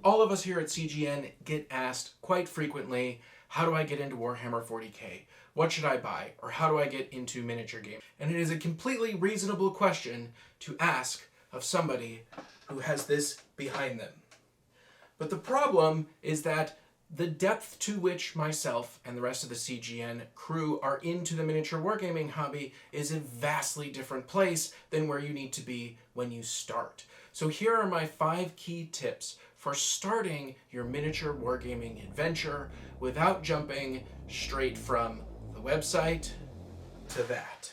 All of us here at CGN get asked quite frequently, how do I get into Warhammer 40k? What should I buy? Or how do I get into miniature games? And it is a completely reasonable question to ask of somebody who has this behind them. But the problem is that the depth to which myself and the rest of the CGN crew are into the miniature wargaming hobby is a vastly different place than where you need to be when you start. So here are my 5 key tips for starting your miniature wargaming adventure without jumping straight from the website to that.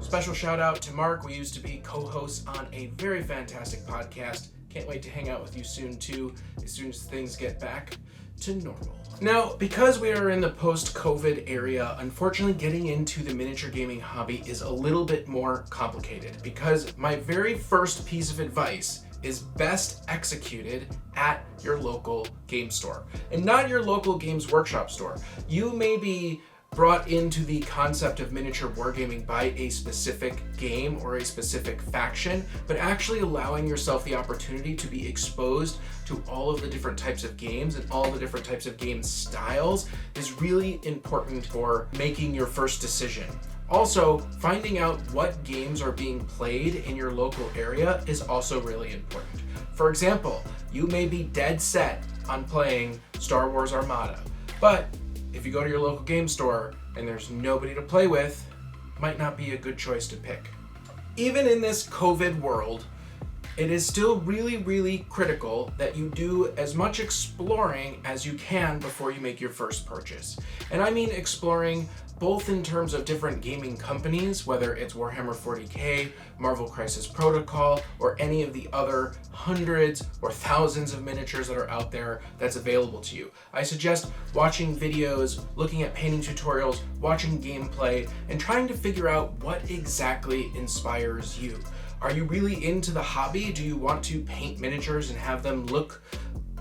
Special shout out to Mark. We used to be co-hosts on a very fantastic podcast. Can't wait to hang out with you soon too, as soon as things get back to normal. Now, because we are in the post-COVID area, unfortunately getting into the miniature gaming hobby is a little bit more complicated, because my very first piece of advice is best executed at your local game store, and not your local Games Workshop store. You may be brought into the concept of miniature wargaming by a specific game or a specific faction, but actually allowing yourself the opportunity to be exposed to all of the different types of games and all the different types of game styles is really important for making your first decision. Also, finding out what games are being played in your local area is also really important. For example, you may be dead set on playing Star Wars Armada, but if you go to your local game store and there's nobody to play with, might not be a good choice to pick. Even in this COVID world, it is still really, really critical that you do as much exploring as you can before you make your first purchase. And I mean exploring both in terms of different gaming companies, whether it's Warhammer 40k, Marvel Crisis Protocol, or any of the other hundreds or thousands of miniatures that are out there that's available to you. I suggest watching videos, looking at painting tutorials, watching gameplay, and trying to figure out what exactly inspires you. Are you really into the hobby? Do you want to paint miniatures and have them look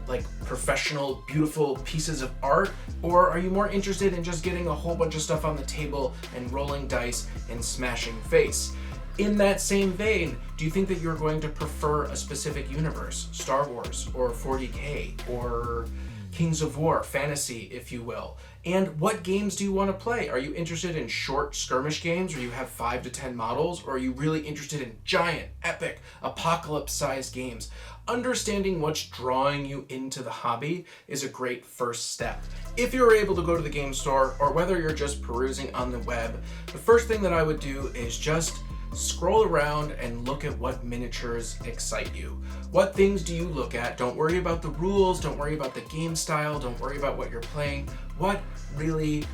like professional, beautiful pieces of art? Or are you more interested in just getting a whole bunch of stuff on the table and rolling dice and smashing face? In that same vein, do you think that you're going to prefer a specific universe, Star Wars or 40k or Kings of War, fantasy, if you will? And what games do you want to play? Are you interested in short skirmish games where you have 5 to 10 models, or are you really interested in giant, epic, apocalypse-sized games? Understanding what's drawing you into the hobby is a great first step. If you're able to go to the game store, or whether you're just perusing on the web, the first thing that I would do is just scroll around and look at what miniatures excite you. What things do you look at? Don't worry about the rules, don't worry about the game style, don't worry about what you're playing. What really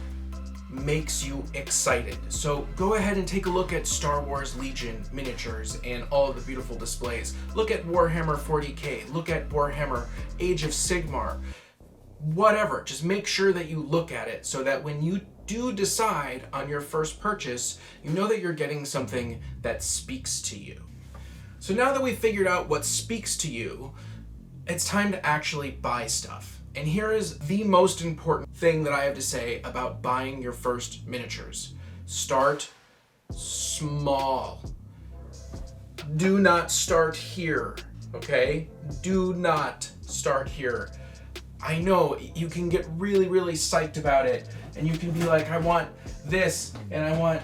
makes you excited? So go ahead and take a look at Star Wars Legion miniatures and all of the beautiful displays. Look at Warhammer 40k, look at Warhammer Age of Sigmar. Whatever, just make sure that you look at it so that when you do decide on your first purchase, you know that you're getting something that speaks to you. So now that we've figured out what speaks to you, it's time to actually buy stuff. And here is the most important thing that I have to say about buying your first miniatures. Start small. Do not start here, okay? Do not start here. I know you can get really, really psyched about it, and you can be like, I want this, and I want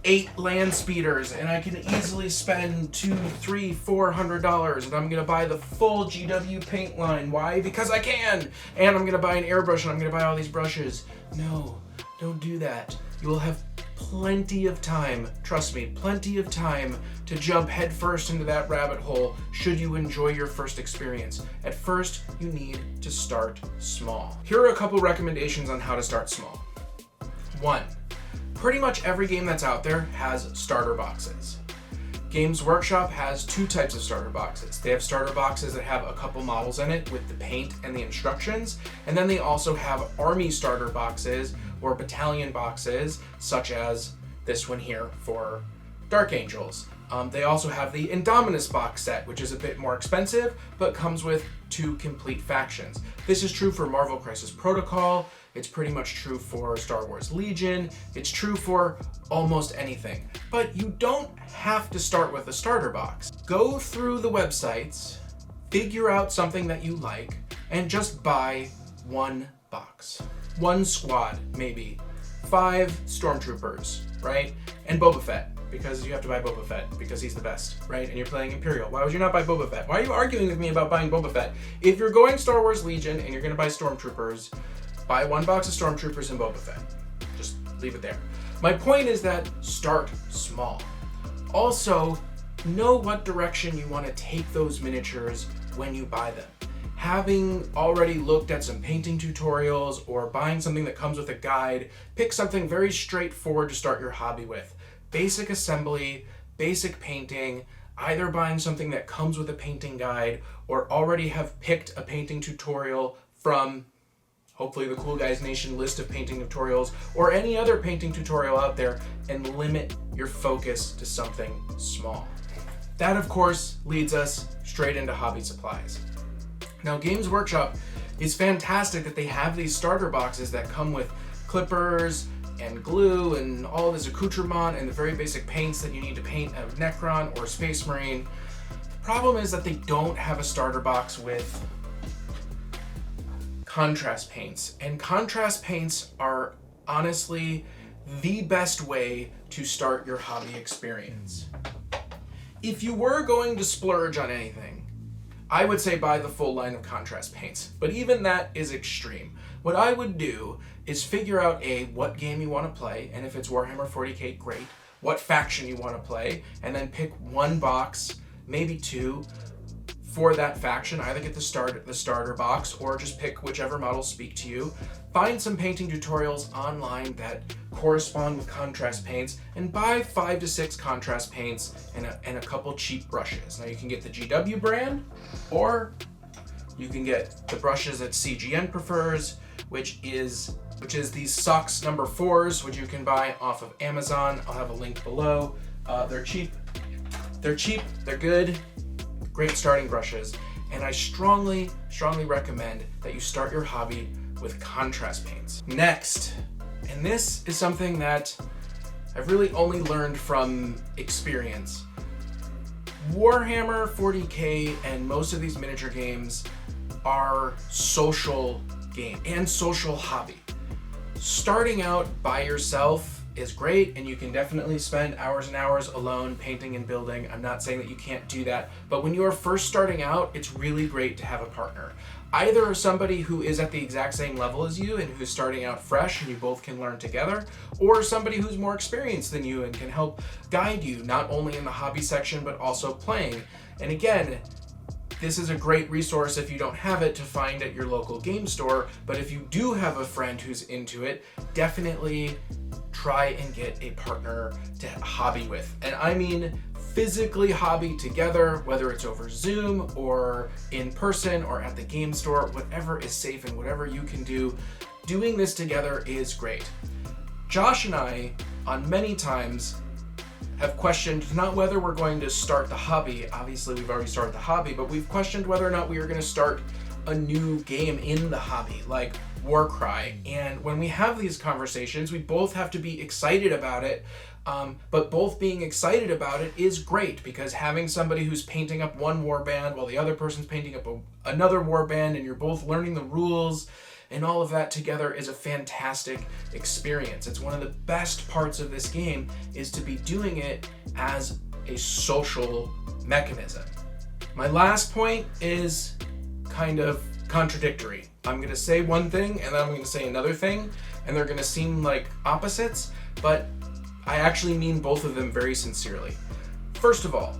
8 land speeders, and I can easily spend $200, $300, $400, and I'm gonna buy the full GW paint line. Why? Because I can! And I'm gonna buy an airbrush, and I'm gonna buy all these brushes. No, don't do that. You will have plenty of time, trust me, plenty of time to jump headfirst into that rabbit hole should you enjoy your first experience. At first, you need to start small. Here are a couple recommendations on how to start small. 1. Pretty much every game that's out there has starter boxes. Games Workshop has 2 types of starter boxes. They have starter boxes that have a couple models in it with the paint and the instructions, and then they also have army starter boxes or battalion boxes, such as this one here for Dark Angels. They also have the Indominus box set, which is a bit more expensive, but comes with 2 complete factions. This is true for Marvel Crisis Protocol. It's pretty much true for Star Wars Legion. It's true for almost anything. But you don't have to start with a starter box. Go through the websites, figure out something that you like, and just buy 1 box. 1 squad, maybe. 5 stormtroopers, right? And Boba Fett, because you have to buy Boba Fett, because he's the best, right? And you're playing Imperial. Why would you not buy Boba Fett? Why are you arguing with me about buying Boba Fett? If you're going Star Wars Legion and you're going to buy stormtroopers, buy 1 box of stormtroopers and Boba Fett. Just leave it there. My point is that start small. Also, know what direction you want to take those miniatures when you buy them. Having already looked at some painting tutorials or buying something that comes with a guide, pick something very straightforward to start your hobby with. Basic assembly, basic painting, either buying something that comes with a painting guide or already have picked a painting tutorial from hopefully the Cool Guys Nation list of painting tutorials or any other painting tutorial out there, and limit your focus to something small. That, of course, leads us straight into hobby supplies. Now, Games Workshop is fantastic that they have these starter boxes that come with clippers and glue and all this accoutrement and the very basic paints that you need to paint a Necron or Space Marine. The problem is that they don't have a starter box with contrast paints. And contrast paints are honestly the best way to start your hobby experience. If you were going to splurge on anything, I would say buy the full line of contrast paints, but even that is extreme. What I would do is figure out what game you want to play, and if it's Warhammer 40k, great, what faction you want to play, and then pick 1 box, maybe 2, for that faction. Either get the starter box or just pick whichever models speak to you. Find some painting tutorials online that correspond with contrast paints, and buy 5 to 6 contrast paints and a couple cheap brushes. Now you can get the GW brand, or you can get the brushes that CGN prefers, which is these Sox number 4s, which you can buy off of Amazon. I'll have a link below. They're cheap, they're good, great starting brushes, and I strongly recommend that you start your hobby with contrast paints. Next, and this is something that I've really only learned from experience, Warhammer 40k and most of these miniature games are social game and social hobby. Starting out by yourself is great, and you can definitely spend hours and hours alone painting and building. I'm not saying that you can't do that, but when you are first starting out, it's really great to have a partner. Either somebody who is at the exact same level as you and who's starting out fresh and you both can learn together, or somebody who's more experienced than you and can help guide you, not only in the hobby section, but also playing. And again, this is a great resource if you don't have it to find at your local game store, but if you do have a friend who's into it, definitely try and get a partner to hobby with. And I mean physically hobby together, whether it's over Zoom or in person or at the game store, whatever is safe and whatever you can do, doing this together is great. Josh and I, on many times, have questioned not whether we're going to start the hobby. Obviously, we've already started the hobby, but we've questioned whether or not we are going to start a new game in the hobby, like Warcry. And when we have these conversations, we both have to be excited about it, but both being excited about it is great, because having somebody who's painting up one warband while the other person's painting up another warband, and you're both learning the rules and all of that together is a fantastic experience. It's one of the best parts of this game, is to be doing it as a social mechanism. My last point is kind of contradictory. I'm going to say one thing and then I'm going to say another thing, and they're going to seem like opposites, but I actually mean both of them very sincerely. First of all,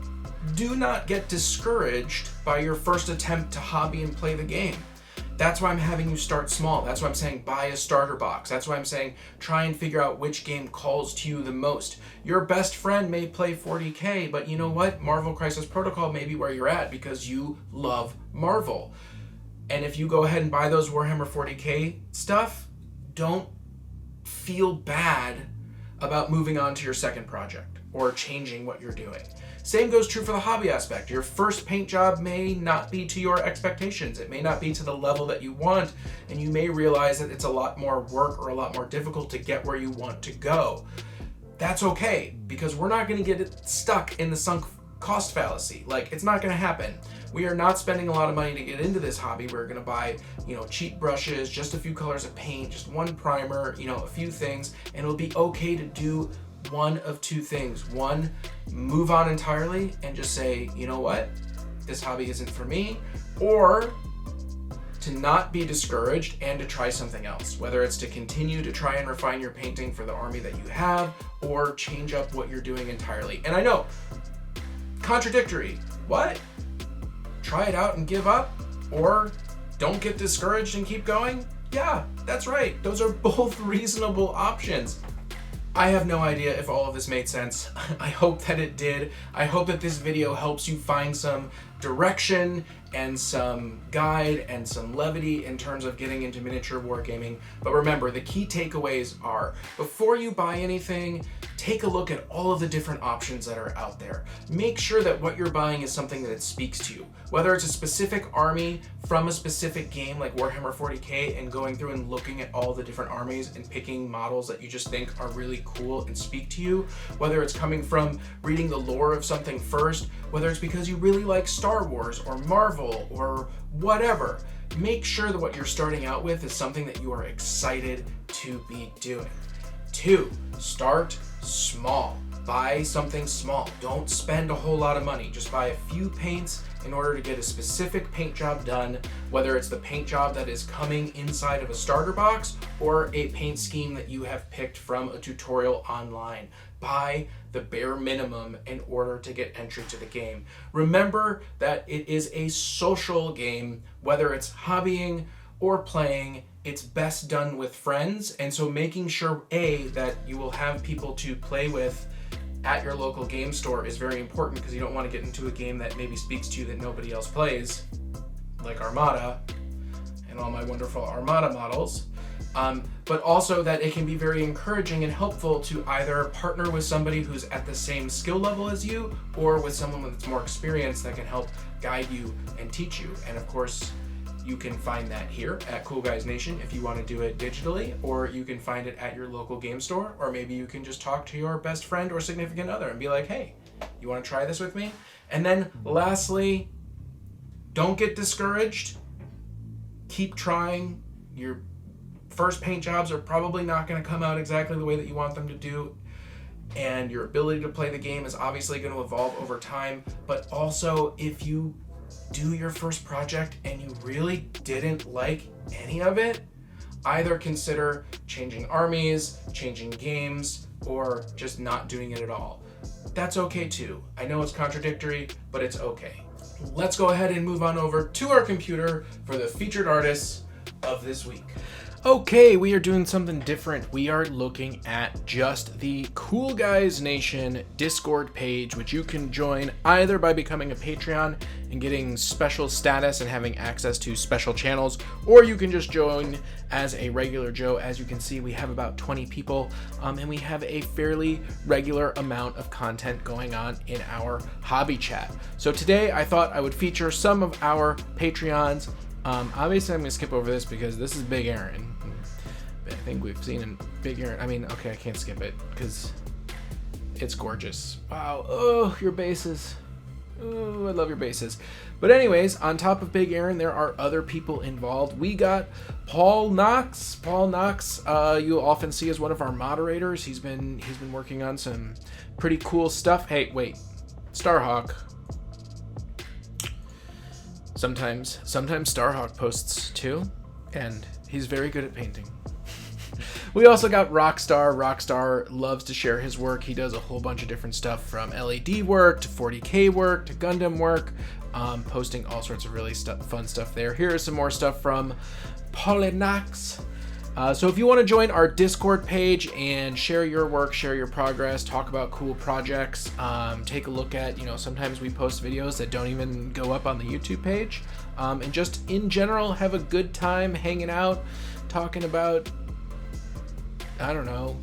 do not get discouraged by your first attempt to hobby and play the game. That's why I'm having you start small. That's why I'm saying buy a starter box. That's why I'm saying try and figure out which game calls to you the most. Your best friend may play 40k, but you know what? Marvel Crisis Protocol may be where you're at because you love Marvel. And if you go ahead and buy those Warhammer 40k stuff, don't feel bad about moving on to your second project. or changing what you're doing. Same goes true for the hobby aspect. Your first paint job may not be to your expectations. It may not be to the level that you want, and you may realize that it's a lot more work or a lot more difficult to get where you want to go. That's okay, because we're not going to get it stuck in the sunk cost fallacy. Like, it's not going to happen. We are not spending a lot of money to get into this hobby. We're going to buy, cheap brushes, just a few colors of paint, just one primer, a few things, and it'll be okay to do one of two things. One, move on entirely and just say, you know what, this hobby isn't for me, or to not be discouraged and to try something else, whether it's to continue to try and refine your painting for the army that you have, or change up what you're doing entirely. And I know, contradictory. What? Try it out and give up? Or don't get discouraged and keep going? Yeah, that's right. Those are both reasonable options. I have no idea if all of this made sense. I hope that it did. I hope that this video helps you find some direction and some guide and some levity in terms of getting into miniature wargaming. But remember, the key takeaways are, before you buy anything, take a look at all of the different options that are out there. Make sure that what you're buying is something that it speaks to you. Whether it's a specific army from a specific game like Warhammer 40k and going through and looking at all the different armies and picking models that you just think are really cool and speak to you, whether it's coming from reading the lore of something first, whether it's because you really like Star Wars or Marvel or whatever, make sure that what you're starting out with is something that you are excited to be doing. 2, start small. Buy something small. Don't spend a whole lot of money. Just buy a few paints in order to get a specific paint job done, whether it's the paint job that is coming inside of a starter box or a paint scheme that you have picked from a tutorial online. Buy the bare minimum in order to get entry to the game. Remember that it is a social game, whether it's hobbying or playing. It's best done with friends, and so making sure that you will have people to play with at your local game store is very important, because you don't want to get into a game that maybe speaks to you that nobody else plays, like Armada and all my wonderful Armada models. But also that it can be very encouraging and helpful to either partner with somebody who's at the same skill level as you, or with someone that's more experienced that can help guide you and teach you. And of course, you can find that here at Cool Guys Nation if you want to do it digitally, or you can find it at your local game store, or maybe you can just talk to your best friend or significant other and be like, hey, you want to try this with me? And then lastly, don't get discouraged. Keep trying. Your first paint jobs are probably not going to come out exactly the way that you want them to do, and your ability to play the game is obviously going to evolve over time. But also, if you do your first project and you really didn't like any of it, either consider changing armies, changing games, or just not doing it at all. That's okay too. I know it's contradictory, but it's okay. Let's go ahead and move on over to our computer for the featured artists of this week. Okay, we are doing something different. We are looking at just the Cool Guys Nation Discord page, which you can join either by becoming a Patreon and getting special status and having access to special channels, or you can just join as a regular Joe. As you can see, we have about 20 people, and we have a fairly regular amount of content going on in our hobby chat. So today I thought I would feature some of our Patreons. Obviously I'm going to skip over this because this is Big Aaron. I think we've seen a Big Aaron. I mean, okay, I can't skip it because it's gorgeous. Wow. Oh, your bases. Oh, I love your bases. But anyways, on top of Big Aaron, there are other people involved. We got Paul Knox. Paul Knox, you'll often see as one of our moderators. He's been working on some pretty cool stuff. Hey, wait. StarHawk. Sometimes StarHawk posts too, and he's very good at painting. We also got Rockstar. Rockstar loves to share his work. He does a whole bunch of different stuff, from LED work to 40K work to Gundam work, posting all sorts of really fun stuff there. Here is some more stuff from Paulinax. So if you want to join our Discord page and share your work, share your progress, talk about cool projects, take a look at, sometimes we post videos that don't even go up on the YouTube page, and just in general have a good time hanging out, talking about, I don't know,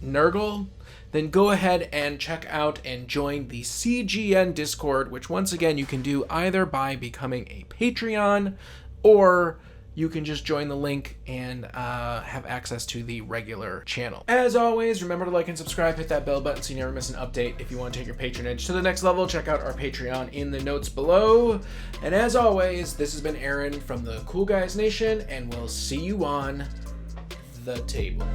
Nurgle. then go ahead and check out and join the CGN Discord, which once again you can do either by becoming a Patreon, or you can just join the link and have access to the regular channel. As always, remember to like and subscribe, hit that bell button so you never miss an update. If you want to take your patronage to the next level, check out our Patreon in the notes below. And as always, this has been Aaron from the Cool Guys Nation, and we'll see you on the table.